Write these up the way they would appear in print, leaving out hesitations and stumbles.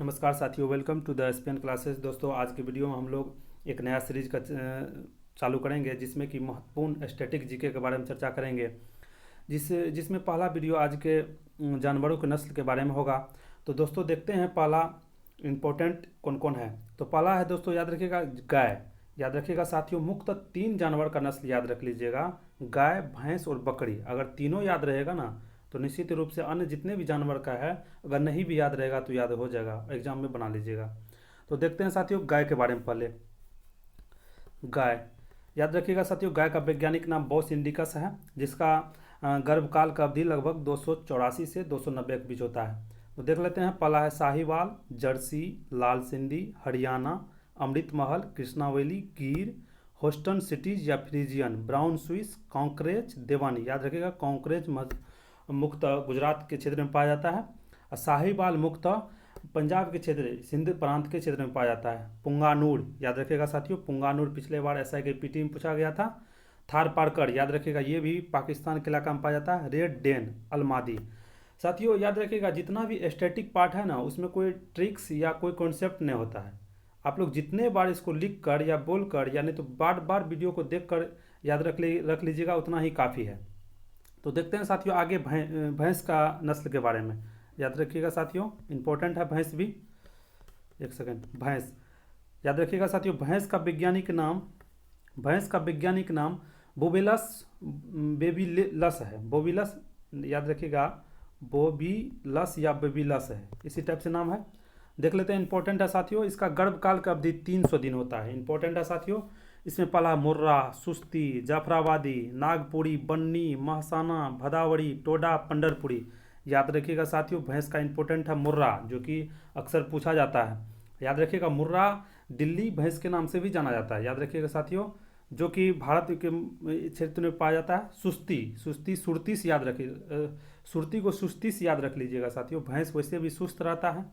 नमस्कार साथियों, welcome to the SPN classes. दोस्तों, आज की वीडियो में हम लोग एक नया सीरीज का चालू करेंगे जिसमें कि महत्वपूर्ण स्टैटिक जीके के बारे में चर्चा करेंगे। जिसमें पहला वीडियो आज के जानवरों के नस्ल के बारे में होगा। तो दोस्तों देखते हैं पहला इम्पोर्टेंट कौन कौन है। तो पहला है दोस्तों, याद रखिएगा, गाय। याद रखिएगा साथियों, मुख्यतः 3 जानवर का नस्ल याद रख लीजिएगा, गाय, भैंस और बकरी। अगर तीनों याद रहेगा ना तो निश्चित रूप से अन्य जितने भी जानवर का है, अगर नहीं भी याद रहेगा तो याद हो जाएगा, एग्जाम में बना लीजिएगा। तो देखते हैं साथियों गाय के बारे में। पहले गाय, याद रखिएगा साथियों, गाय का वैज्ञानिक नाम बॉस इंडिकस है, जिसका गर्भकाल का अवधि लगभग 284 से 290 के बीच होता है। तो देख लेते हैं। पहला है साहिवाल, जर्सी, लाल सिंधी, हरियाणा, अमृत महल, कृष्णावली, गिर, होस्टन सिटीज या फ्रीजियन, ब्राउन स्विस, कॉन्क्रेज, देवानी। याद रखिएगा, कॉन्क्रेज मुख्यतः गुजरात के क्षेत्र में पाया जाता है और साहिवाल मुख्यतः पंजाब के क्षेत्र, सिंध प्रांत के क्षेत्र में पाया जाता है। पुंगानूर, याद रखिएगा साथियों, पुंगानूर पिछले बार एसआई के पीटी में पूछा गया था। थार पारकर, याद रखिएगा, ये भी पाकिस्तान के इलाका में पाया जाता है। रेड डेन, अलमादी। साथियों याद रखिएगा, जितना भी स्टैटिक पार्ट है ना, उसमें कोई ट्रिक्स या कोई कॉन्सेप्ट नहीं होता है। आप लोग जितने बार इसको लिख कर या बोल कर, यानी तो बार बार वीडियो को देख कर याद रख लीजिएगा, उतना ही काफ़ी है। तो देखते हैं साथियों आगे भैंस का नस्ल के बारे में। याद रखिएगा साथियों, इंपॉर्टेंट है भैंस भी। एक सेकेंड। भैंस, याद रखिएगा साथियों, भैंस का वैज्ञानिक नाम बोविलस बेबीलस है। बोविलस, याद रखिएगा, बोविलस या बेबीलस है, इसी टाइप से नाम है। देख लेते हैं। इंपॉर्टेंट है साथियों, इसका गर्भकाल का अवधि 300 दिन होता है। इंपॉर्टेंट है साथियों, इसमें पला मुर्रा, सुस्ती, जाफराबादी, नागपुरी, बन्नी, महसाना, भदावड़ी, टोडा, पंडरपुरी। याद रखिएगा साथियों, भैंस का इंपॉर्टेंट है मुर्रा, जो कि अक्सर पूछा जाता है। याद रखिएगा, मुर्रा दिल्ली भैंस के नाम से भी जाना जाता है। याद रखिएगा साथियों, जो कि भारत के क्षेत्र में पाया जाता है। सुस्ती सुरती से याद रखिए, सुरती को सुस्ती से याद रख लीजिएगा साथियों, भैंस वैसे भी सुस्त रहता है।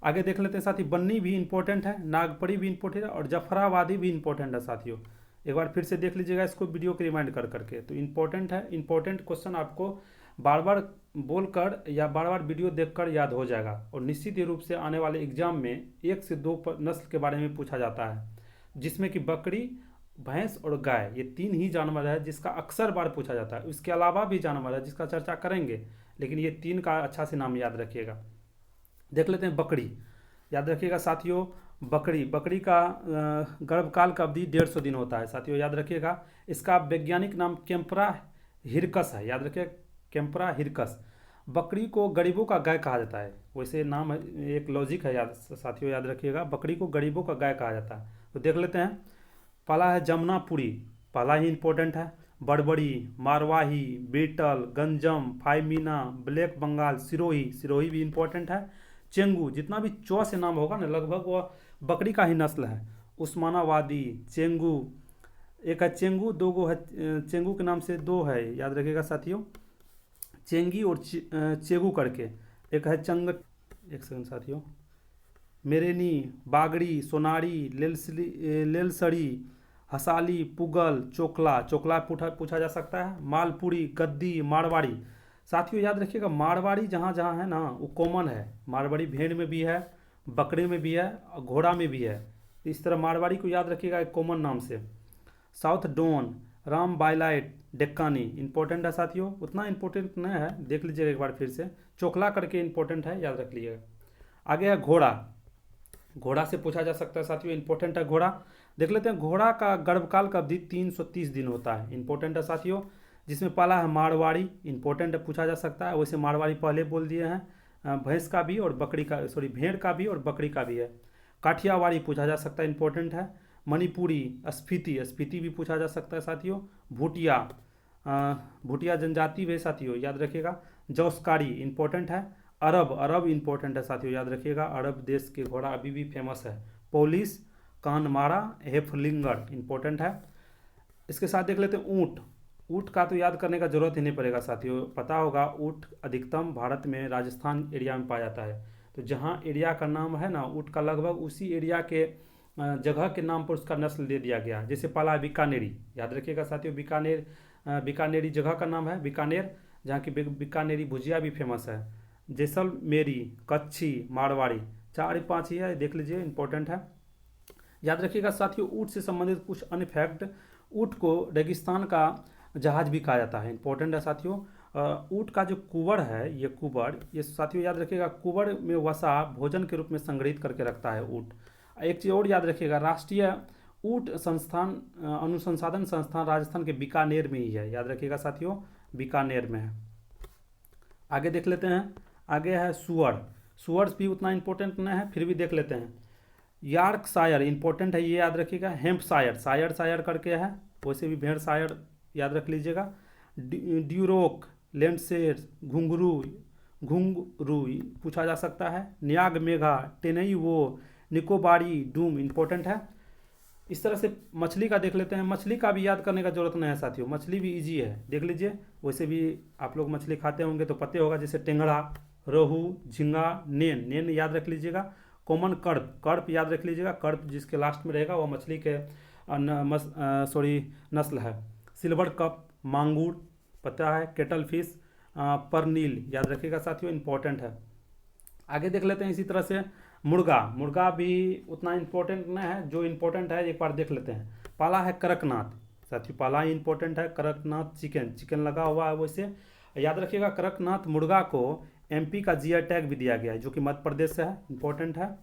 आगे देख लेते हैं साथी, बन्नी भी इंपॉर्टेंट है, नागपरी भी इंपॉर्टेंट है और जफराबादी भी इंपॉर्टेंट है साथियों। एक बार फिर से देख लीजिएगा इसको वीडियो को रिमाइंड कर करके। तो इंपॉर्टेंट है, इंपॉर्टेंट क्वेश्चन आपको बार बार बोल कर या बार बार वीडियो देख कर याद हो जाएगा। और निश्चित रूप से आने वाले एग्जाम में 1 से 2 नस्ल के बारे में पूछा जाता है, जिसमें कि बकरी, भैंस और गाय, ये 3 ही जानवर है जिसका अक्सर बार पूछा जाता है। इसके अलावा भी जानवर है जिसका चर्चा करेंगे, लेकिन ये 3 का अच्छा से नाम याद रखिएगा। देख लेते हैं बकरी। याद रखिएगा साथियों, बकरी का गर्भकाल का अवधि 150 दिन होता है साथियों। याद रखिएगा, इसका वैज्ञानिक नाम कैम्परा हिरकस है। याद रखिए, कैम्परा हिरकस। बकरी को गरीबों का गाय कहा जाता है, वैसे नाम एक लॉजिक है याद साथियों। याद रखिएगा, बकरी को गरीबों का गाय कहा जाता है। तो देख लेते हैं। पहला है जमुनापुरी, पहला ही इंपॉर्टेंट है। बड़बड़ी, मारवाही, बीटल, गंजम, फाइमीना, ब्लैक बंगाल, सिरोही भी इंपॉर्टेंट है। चेंगू, जितना भी चौ से नाम होगा ना, लगभग वह बकरी का ही नस्ल है। उस्मानाबादी, चेंगू, एक है चेंगू, दो गो है, चेंगू के नाम से 2 है, याद रखिएगा साथियों, चेंगी और चेगू करके। एक है चंग, एक सेकंड साथियों, मेरेनी, बागड़ी, सोनारी, लेलसड़ी, हसाली, पुगल, चोकला पूछा जा सकता है। मालपुरी, गद्दी, मारवाड़ी। साथियों याद रखिएगा, मारवाड़ी जहाँ जहाँ है ना वो कॉमन है। मारवाड़ी भेड़ में भी है, बकरे में भी है और घोड़ा में भी है। इस तरह मारवाड़ी को याद रखिएगा एक कॉमन नाम से। साउथ डोन, राम बाइलाइट, डेक्कानी इंपॉर्टेंट है साथियों, उतना इंपॉर्टेंट नहीं है, देख लीजिएगा एक बार फिर से। चोकला करके इंपॉर्टेंट है, याद रख लीजिएगा। आगे है घोड़ा। घोड़ा से पूछा जा सकता है साथियों, इंपॉर्टेंट है घोड़ा। देख लेते हैं। घोड़ा का गर्भकाल का अवधि 330 दिन होता है। इंपॉर्टेंट है साथियों, जिसमें पहला है मारवाड़ी, इंपॉर्टेंट है, पूछा जा सकता है। वैसे मारवाड़ी पहले बोल दिए हैं, भैंस का भी और बकरी का, सॉरी भेड़ का भी और बकरी का भी है। काठियावाड़ी पूछा जा सकता है, इंपॉर्टेंट है। मणिपुरी, स्पीति भी पूछा जा सकता है साथियों। भूटिया जनजाति भी साथियों, याद रखिएगा। जौसकारी इंपॉर्टेंट है। अरब इंपॉर्टेंट है साथियों, याद रखिएगा, अरब देश के घोड़ा अभी भी फेमस है। पोलिस, कानमारा, हेफलिंगर इंपॉर्टेंट है। इसके साथ देख लेते हैं ऊँट। ऊँट का तो याद करने का जरूरत ही नहीं पड़ेगा साथियों, पता होगा ऊँट अधिकतम भारत में राजस्थान एरिया में पाया जाता है। तो जहाँ एरिया का नाम है ना ऊँट का, लगभग उसी एरिया के जगह के नाम पर उसका नस्ल दे दिया गया। जैसे पहला बीकानेरी, याद रखिएगा साथियों, बीकानेरी जगह का नाम है बीकानेर, जहाँ की बीकानेरी भुजिया भी फेमस है। जैसलमेरी, कच्छी, मारवाड़ी। 4 5 ही है, देख लीजिए, इंपॉर्टेंट है। याद रखिएगा साथियों, ऊँट से संबंधित कुछ अन्य फैक्ट। ऊँट को रेगिस्तान का जहाज भी कहा जाता है, इंपॉर्टेंट है साथियों। ऊँट का जो कुबड़ है, ये कुबड़, ये साथियों याद रखिएगा, कुबड़ में वसा भोजन के रूप में संग्रहित करके रखता है ऊँट। एक चीज़ और याद रखिएगा, राष्ट्रीय ऊँट संस्थान अनुसंधान संस्थान राजस्थान के बीकानेर में ही है, याद रखिएगा साथियों, बीकानेर में है। आगे देख लेते हैं, आगे है सुअर। सुअर भी उतना इंपॉर्टेंट नहीं है, फिर भी देख लेते हैं। यॉर्कशायर इंपॉर्टेंट है, ये याद रखिएगा। हेम्पशायर, शायर शायर करके है, वैसे भी भेड़ शायर याद रख लीजिएगा। ड्यूरोक, लैंडसेर, घुंघरू, घुंघरू पूछा जा सकता है। न्याग मेघा, टेनई वो, निकोबारी डूम इंपॉर्टेंट है। इस तरह से मछली का देख लेते हैं। मछली का भी याद करने का जरूरत नहीं है साथियों, मछली भी इजी है, देख लीजिए। वैसे भी आप लोग मछली खाते होंगे तो पता होगा, जैसे टेंगड़ा, रोहू, झींगा, नेन, नेन याद रख लीजिएगा। कॉमन कर्प, कर्प याद रख लीजिएगा, कर्प जिसके लास्ट में रहेगा वो मछली के नस्ल है। सिल्वर कप, मांगूर पता है, केटल फिश, परनील याद रखिएगा साथियों, इंपॉर्टेंट है। आगे देख लेते हैं इसी तरह से मुर्गा। मुर्गा भी उतना इंपॉर्टेंट नहीं है, जो इंपॉर्टेंट है एक बार देख लेते हैं। पाला है कड़कनाथ साथियों, पाला ही इंपॉर्टेंट है। कड़कनाथ चिकन, चिकन लगा हुआ है वैसे, याद रखिएगा। कड़कनाथ मुर्गा को एमपी का जीआई टैग भी दिया गया है, जो कि मध्य प्रदेश से है, इंपॉर्टेंट है।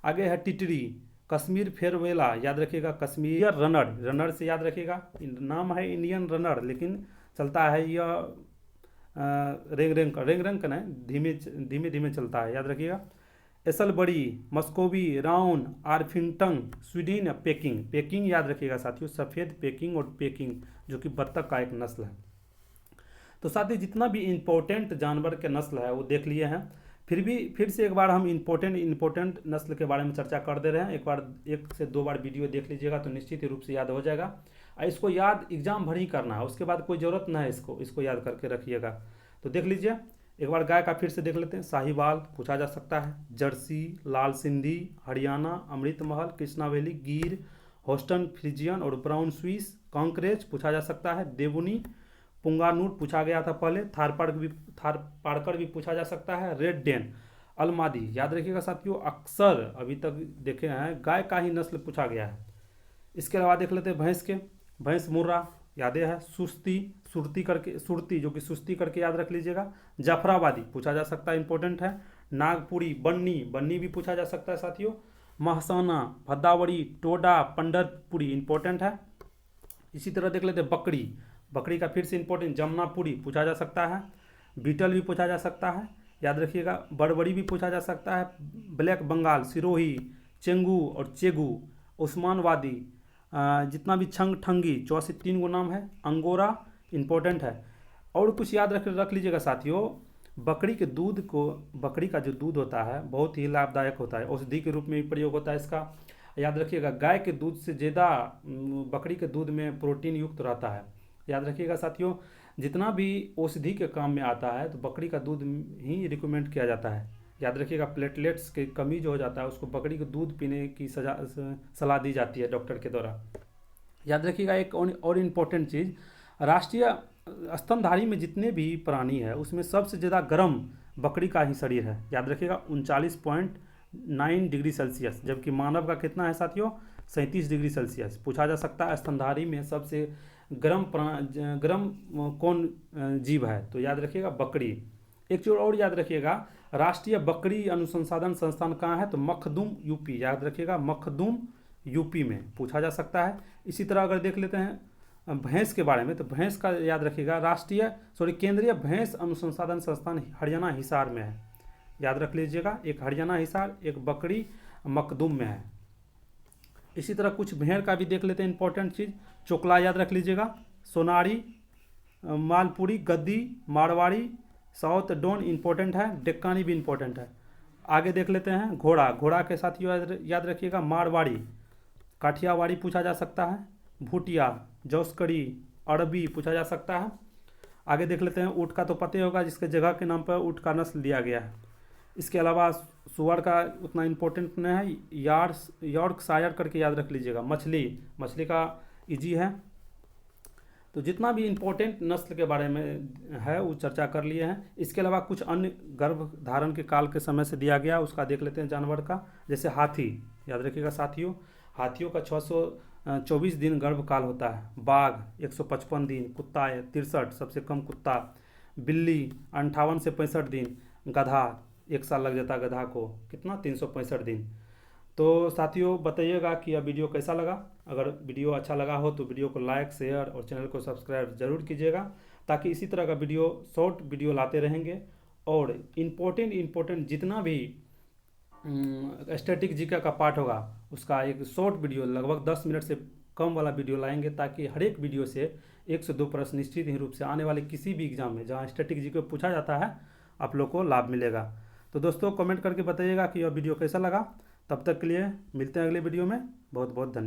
आगे है टिटरी, कश्मीर फेरवेला याद रखिएगा। कश्मीर रनर, रनर से याद रखिएगा, नाम है इंडियन रनर, लेकिन चलता है यह रेंग रेंग का नहीं, धीमे धीमे धीमे चलता है, याद रखिएगा। एसलबरी, मस्कोवी, राउन, आर्फिंगटन, स्वीडन, पेकिंग, पेकिंग याद रखिएगा साथियों, सफ़ेद पेकिंग और पेकिंग, जो कि बत्तख का एक नस्ल है। तो साथियों जितना भी इम्पोर्टेंट जानवर के नस्ल है वो देख लिए हैं। फिर से एक बार हम इम्पोर्टेंट नस्ल के बारे में चर्चा कर दे रहे हैं। एक बार 1 से 2 बार वीडियो देख लीजिएगा तो निश्चित रूप से याद हो जाएगा। इसको याद एग्जाम भर ही करना है, उसके बाद कोई ज़रूरत ना है इसको याद करके रखिएगा। तो देख लीजिए, एक बार गाय का फिर से देख लेते हैं। साहिवाल पूछा जा सकता है, जर्सी, लाल सिंधी, हरियाणा, अमृतमहल, कृष्णावेली, गिर, होस्टन फ्रिजियन और ब्राउन स्विस। कांकरेज पूछा जा सकता है, देवुनी, पुंगानूर पूछा गया था पहले, थारपारकर भी पूछा जा सकता है, रेड डेन, अलमादी याद रखिएगा साथियों। अक्सर अभी तक देखे हैं गाय का ही नस्ल पूछा गया है। इसके अलावा देख लेते हैं भैंस के। भैंस मुर्रा यादें है, सुरती जो कि सुस्ती करके याद रख लीजिएगा। जाफराबादी पूछा जा सकता है, इंपॉर्टेंट है। नागपुरी, बन्नी भी पूछा जा सकता है साथियों। महसाना, भद्दावड़ी, टोडा, पंडरपुरी इंपॉर्टेंट है। इसी तरह देख लेते हैं बकरी का फिर से इंपॉर्टेंट, जमनापुरी पूछा जा सकता है। बीटल भी पूछा जा सकता है, याद रखिएगा। बड़बड़ी भी पूछा जा सकता है। ब्लैक बंगाल, सिरोही, चेंगू और चेगू, उस्मानवादी, जितना भी छंगी 3 गो नाम है। अंगोरा इंपॉर्टेंट है। और कुछ याद रख लीजिएगा साथियों, बकरी का जो दूध होता है बहुत ही लाभदायक होता है, औषधि के रूप में भी प्रयोग होता है इसका, याद रखिएगा। गाय के दूध से ज़्यादा बकरी के दूध में प्रोटीन युक्त रहता है, याद रखिएगा साथियों। जितना भी औषधि के काम में आता है तो बकरी का दूध ही रिकमेंड किया जाता है, याद रखिएगा। प्लेटलेट्स की कमी जो हो जाता है उसको बकरी को दूध पीने की सलाह दी जाती है डॉक्टर के द्वारा, याद रखिएगा। एक और इम्पोर्टेंट चीज़, राष्ट्रीय स्तनधारी में जितने भी प्राणी है उसमें सबसे ज़्यादा गर्म बकरी का ही शरीर है, याद रखिएगा। 39.9 डिग्री सेल्सियस, जबकि मानव का कितना है साथियों, 37 डिग्री सेल्सियस। पूछा जा सकता है स्तनधारी में सबसे गर्म कौन जीव है, तो याद रखिएगा बकरी। एक चीज़ और याद रखिएगा, राष्ट्रीय बकरी अनुसंधान संस्थान कहाँ है, तो मखदूम यूपी, याद रखिएगा। मखदूम यूपी में पूछा जा सकता है। इसी तरह अगर देख लेते हैं भैंस के बारे में, तो भैंस का याद रखिएगा, केंद्रीय भैंस अनुसंधान संस्थान हरियाणा हिसार में है, याद रख लीजिएगा। एक हरियाणा हिसार, एक बकरी मखदूम में है। इसी तरह कुछ भेड़ का भी देख लेते हैं, इंपॉर्टेंट चीज़। चोकला याद रख लीजिएगा, सोनारी, मालपुरी, गद्दी, मारवाड़ी, साउथ डोन इंपॉर्टेंट है, डेक्कानी भी इंपॉर्टेंट है। आगे देख लेते हैं घोड़ा के साथ याद रखिएगा, मारवाड़ी, काठियावाड़ी पूछा जा सकता है। भूटिया, जौस्करी, अरबी पूछा जा सकता है। आगे देख लेते हैं ऊँट का, तो पता ही होगा जिसके जगह के नाम पर ऊँट का नस्ल दिया गया है। इसके अलावा सुअर का उतना इम्पोर्टेंट नहीं है, यॉर्कशायर करके याद रख लीजिएगा। मछली का इजी है। तो जितना भी इम्पोर्टेंट नस्ल के बारे में है वो चर्चा कर लिए हैं। इसके अलावा कुछ अन्य गर्भ धारण के काल के समय से दिया गया, उसका देख लेते हैं जानवर का। जैसे हाथी, याद रखिएगा साथियों, हाथियों का 624 दिन गर्भ काल होता है। बाघ 155 दिन, कुत्ता 63, सबसे कम कुत्ता। बिल्ली 58 से 65 दिन। गधा 1 साल लग जाता है गधा को, कितना 365 दिन। तो साथियों बताइएगा कि यह वीडियो कैसा लगा। अगर वीडियो अच्छा लगा हो तो वीडियो को लाइक, शेयर और चैनल को सब्सक्राइब जरूर कीजिएगा, ताकि इसी तरह का वीडियो, शॉर्ट वीडियो लाते रहेंगे। और इम्पोर्टेंट जितना भी स्टैटिक जीके का पार्ट होगा उसका एक शॉर्ट वीडियो लगभग 10 मिनट से कम वाला वीडियो लाएंगे, ताकि हर एक वीडियो से 1 से 2 प्रश्न निश्चित ही रूप से आने वाले किसी भी एग्जाम में जहाँ स्टैटिक जीके पूछा जाता है आप लोग को लाभ मिलेगा। तो दोस्तों कमेंट करके बताइएगा कि यह वीडियो कैसा लगा। तब तक के लिए मिलते हैं अगले वीडियो में। बहुत बहुत धन्यवाद।